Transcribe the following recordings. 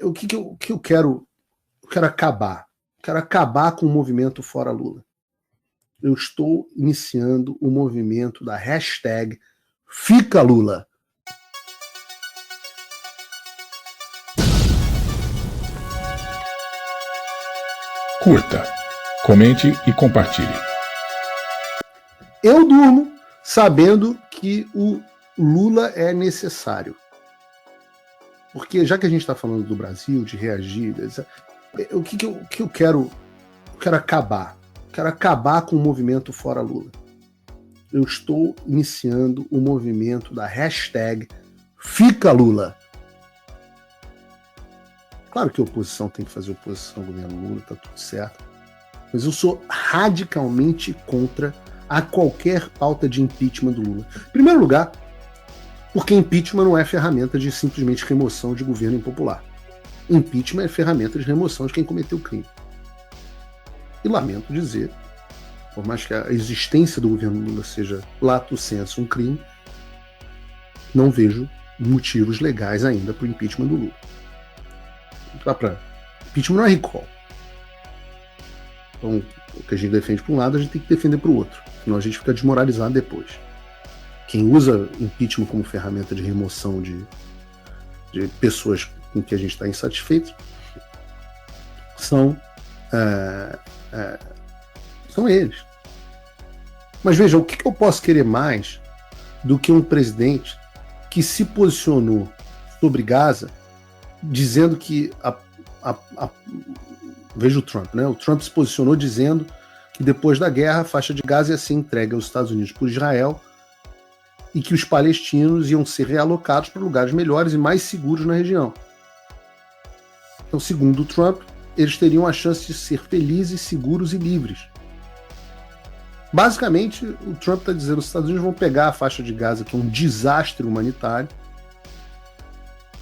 O que eu quero? Eu quero acabar. Quero acabar com o movimento Fora Lula. Eu estou iniciando o movimento da hashtag Fica Lula. Curta, comente e compartilhe. Eu durmo sabendo que o Lula é necessário. Porque já que a gente está falando do Brasil, de reagir, o que eu quero? Eu quero acabar. Quero acabar com o movimento Fora Lula. Eu estou iniciando o movimento da hashtag Fica Lula. Claro que a oposição tem que fazer oposição ao governo Lula, tá tudo certo. Mas eu sou radicalmente contra a qualquer pauta de impeachment do Lula. Em primeiro lugar, porque impeachment não é ferramenta de simplesmente remoção de governo impopular. Impeachment é ferramenta de remoção de quem cometeu o crime. E lamento dizer, por mais que a existência do governo Lula seja lato sensu um crime, não vejo motivos legais ainda para o impeachment do Lula. Impeachment não é recall. Então, o que a gente defende para um lado, a gente tem que defender para o outro. Senão a gente fica desmoralizado depois. Quem usa impeachment como ferramenta de remoção de pessoas com que a gente está insatisfeito são eles. Mas veja, o que eu posso querer mais do que um presidente que se posicionou sobre Gaza dizendo que veja o Trump, né? O Trump se posicionou dizendo que depois da guerra a faixa de Gaza ia ser entregue aos Estados Unidos por Israel e que os palestinos iam ser realocados para lugares melhores e mais seguros na região. Então, segundo o Trump, eles teriam a chance de ser felizes, seguros e livres. Basicamente, o Trump está dizendo que os Estados Unidos vão pegar a faixa de Gaza, que é um desastre humanitário,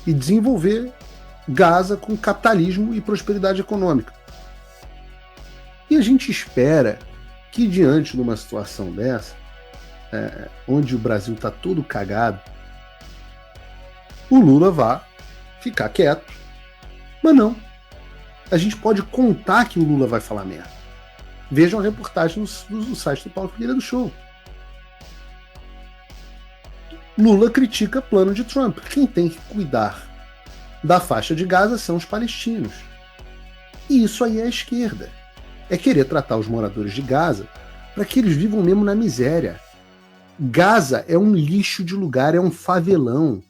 e desenvolver Gaza com capitalismo e prosperidade econômica. E a gente espera que, diante de uma situação dessa, onde o Brasil está todo cagado, o Lula vá ficar quieto. Mas não. A gente pode contar que o Lula vai falar merda. Vejam a reportagem no site do Paulo Figueiredo Show. Lula critica plano de Trump. Quem tem que cuidar da faixa de Gaza são os palestinos. E isso aí é a esquerda. É querer tratar os moradores de Gaza para que eles vivam mesmo na miséria. Gaza é um lixo de lugar, é um favelão.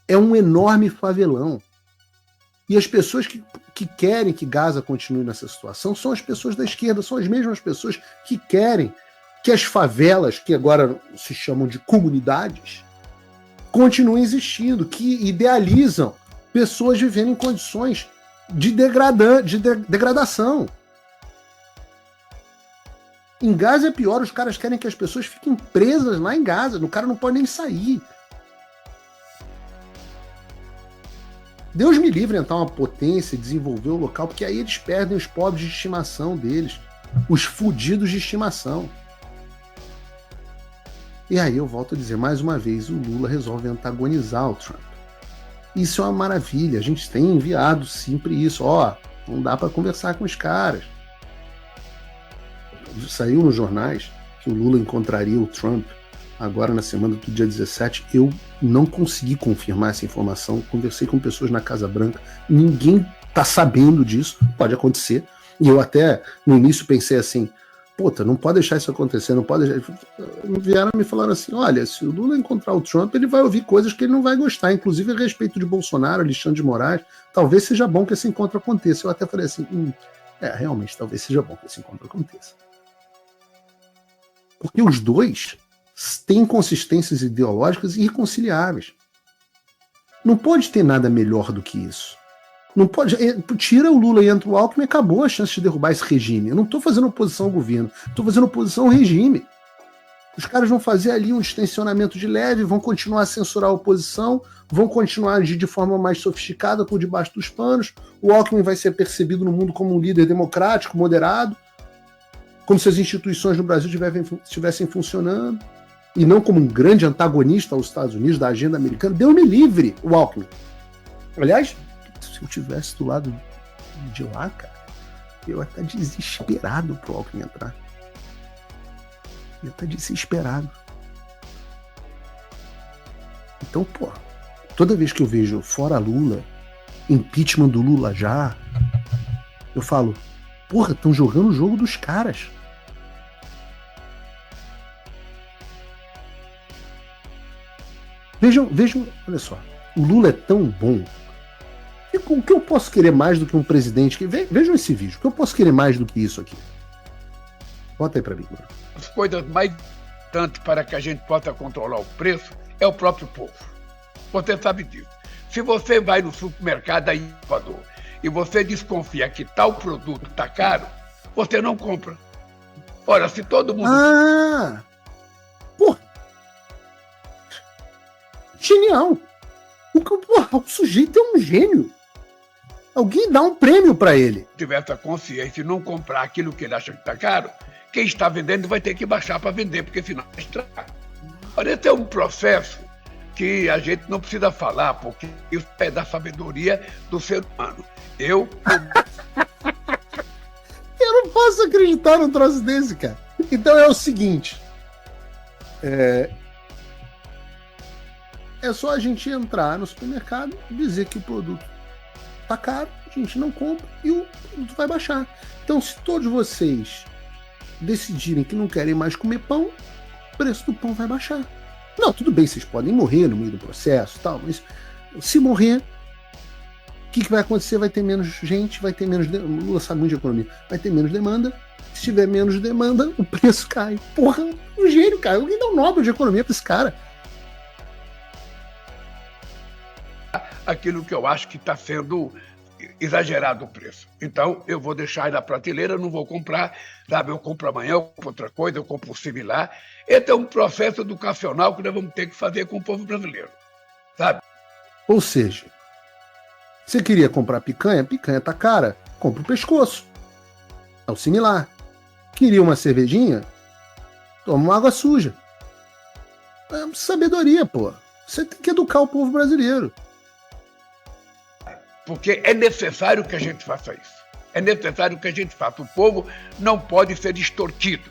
É um enorme favelão. E as pessoas que querem que Gaza continue nessa situação são as pessoas da esquerda, são as mesmas pessoas que querem que as favelas, que agora se chamam de comunidades, continuem existindo, que idealizam pessoas vivendo em condições de degradação. Em Gaza é pior, os caras querem que as pessoas fiquem presas lá em Gaza, o cara não pode nem sair. Deus me livre entrar uma potência e desenvolver o local, porque aí eles perdem os pobres de estimação deles, os fudidos de estimação. E aí eu volto a dizer mais uma vez, o Lula resolve antagonizar o Trump. Isso é uma maravilha, a gente tem enviado sempre isso, não dá para conversar com os caras. Saiu nos jornais que o Lula encontraria o Trump agora na semana do dia 17, eu não consegui confirmar essa informação, conversei com pessoas na Casa Branca, ninguém tá sabendo disso, pode acontecer, e eu até no início pensei assim, não pode deixar isso acontecer, não pode deixar. Vieram me falaram assim, olha, se o Lula encontrar o Trump, ele vai ouvir coisas que ele não vai gostar, inclusive a respeito de Bolsonaro, Alexandre de Moraes, talvez seja bom que esse encontro aconteça. Eu até falei assim, realmente, talvez seja bom que esse encontro aconteça. Porque os dois têm consistências ideológicas irreconciliáveis. Não pode ter nada melhor do que isso. Não pode. Tira o Lula e entra o Alckmin e acabou a chance de derrubar esse regime. Eu não estou fazendo oposição ao governo, estou fazendo oposição ao regime. Os caras vão fazer ali um extensionamento de leve, vão continuar a censurar a oposição, vão continuar a agir de forma mais sofisticada por debaixo dos panos. O Alckmin vai ser percebido no mundo como um líder democrático, moderado, como se as instituições no Brasil estivessem funcionando, e não como um grande antagonista aos Estados Unidos, da agenda americana. Deus me livre, o Alckmin. Aliás, se eu tivesse do lado de lá, cara, eu ia estar desesperado pro Alckmin entrar. Eu ia estar desesperado. Então, pô, toda vez que eu vejo fora Lula, impeachment do Lula já, eu falo, porra, estão jogando o jogo dos caras. Vejam, olha só, o Lula é tão bom. O que eu posso querer mais do que um presidente que... Vejam esse vídeo, o que eu posso querer mais do que isso aqui? Bota aí pra mim. As coisas mais importantes para que a gente possa controlar o preço é o próprio povo. Você sabe disso. Se você vai no supermercado aí em Salvador e você desconfia que tal produto está caro, você não compra. Ora, se todo mundo... Ah! Pô! Genial! O sujeito é um gênio. Alguém dá um prêmio para ele. Se tiver essa consciência e não comprar aquilo que ele acha que está caro, quem está vendendo vai ter que baixar para vender, porque senão vai estragar. Olha, esse é um processo que a gente não precisa falar, porque isso é da sabedoria do ser humano. Eu não posso acreditar num troço desse, cara. Então é o seguinte. É só a gente entrar no supermercado e dizer que o produto tá caro, a gente não compra e o produto vai baixar. Então, se todos vocês decidirem que não querem mais comer pão, o preço do pão vai baixar. Não, tudo bem, vocês podem morrer no meio do processo e tal, mas se morrer, o que vai acontecer? Vai ter menos gente, vai ter menos... O Lula sabe muito de economia. Vai ter menos demanda. Se tiver menos demanda, o preço cai. Porra, um gênio, cara. Alguém dá um Nobel de economia pra esse cara. aquilo que eu acho que está sendo exagerado o preço. Então, eu vou deixar aí na prateleira, não vou comprar, sabe? Eu compro amanhã, eu compro outra coisa, eu compro similar. Esse é um processo educacional que nós vamos ter que fazer com o povo brasileiro, sabe? Ou seja, você queria comprar picanha? Picanha tá cara, compra o pescoço. É o similar. Queria uma cervejinha? Toma uma água suja. É sabedoria, pô. Você tem que educar o povo brasileiro. Porque é necessário que a gente faça isso. É necessário que a gente faça. O povo não pode ser extorquido.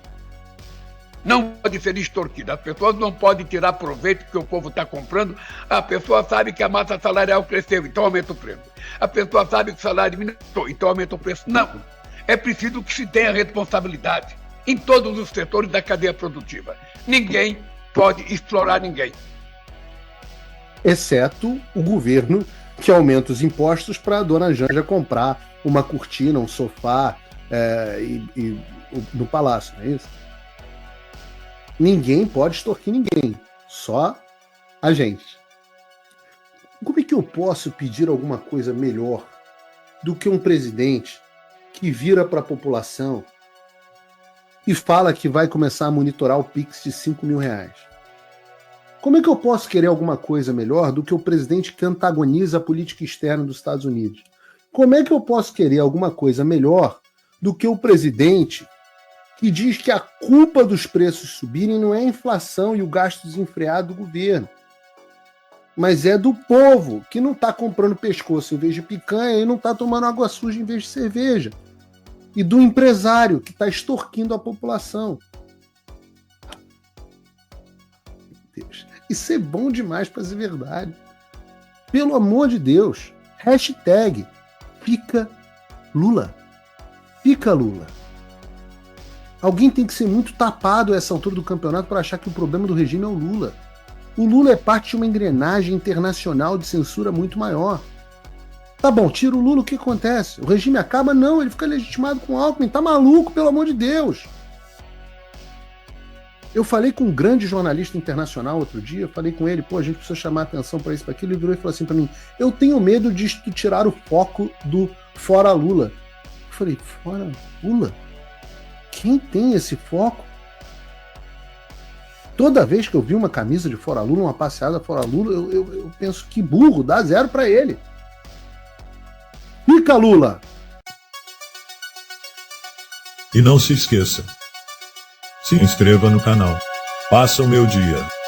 Não pode ser extorquido. As pessoas não podem tirar proveito que o povo está comprando. A pessoa sabe que a massa salarial cresceu, então aumenta o preço. A pessoa sabe que o salário diminuiu, então aumenta o preço. Não. É preciso que se tenha responsabilidade em todos os setores da cadeia produtiva. Ninguém pode explorar ninguém. Exceto o governo, que aumenta os impostos para a dona Janja comprar uma cortina, um sofá no palácio, não é isso? Ninguém pode extorquir ninguém, só a gente. Como é que eu posso pedir alguma coisa melhor do que um presidente que vira para a população e fala que vai começar a monitorar o Pix de R$5 mil? Como é que eu posso querer alguma coisa melhor do que o presidente que antagoniza a política externa dos Estados Unidos? Como é que eu posso querer alguma coisa melhor do que o presidente que diz que a culpa dos preços subirem não é a inflação e o gasto desenfreado do governo, mas é do povo que não está comprando pescoço em vez de picanha e não está tomando água suja em vez de cerveja, e do empresário que está extorquindo a população. Deus, isso é bom demais para ser verdade. Pelo amor de Deus. Hashtag Fica Lula. Fica Lula. Alguém tem que ser muito tapado a essa altura do campeonato para achar que o problema do regime é o Lula. O Lula é parte de uma engrenagem internacional de censura muito maior. Tá bom, tira o Lula, o que acontece? O regime acaba? Não, ele fica legitimado com o Alckmin. Tá maluco, pelo amor de Deus. Eu falei com um grande jornalista internacional outro dia, eu falei com ele, a gente precisa chamar atenção para isso, para aquilo, ele virou e falou assim para mim, eu tenho medo de tirar o foco do Fora Lula. Eu falei, Fora Lula? Quem tem esse foco? Toda vez que eu vi uma camisa de Fora Lula, uma passeada Fora Lula, eu penso, que burro, dá 0 para ele. Fica Lula! E não se esqueça, se inscreva no canal. Faça o meu dia.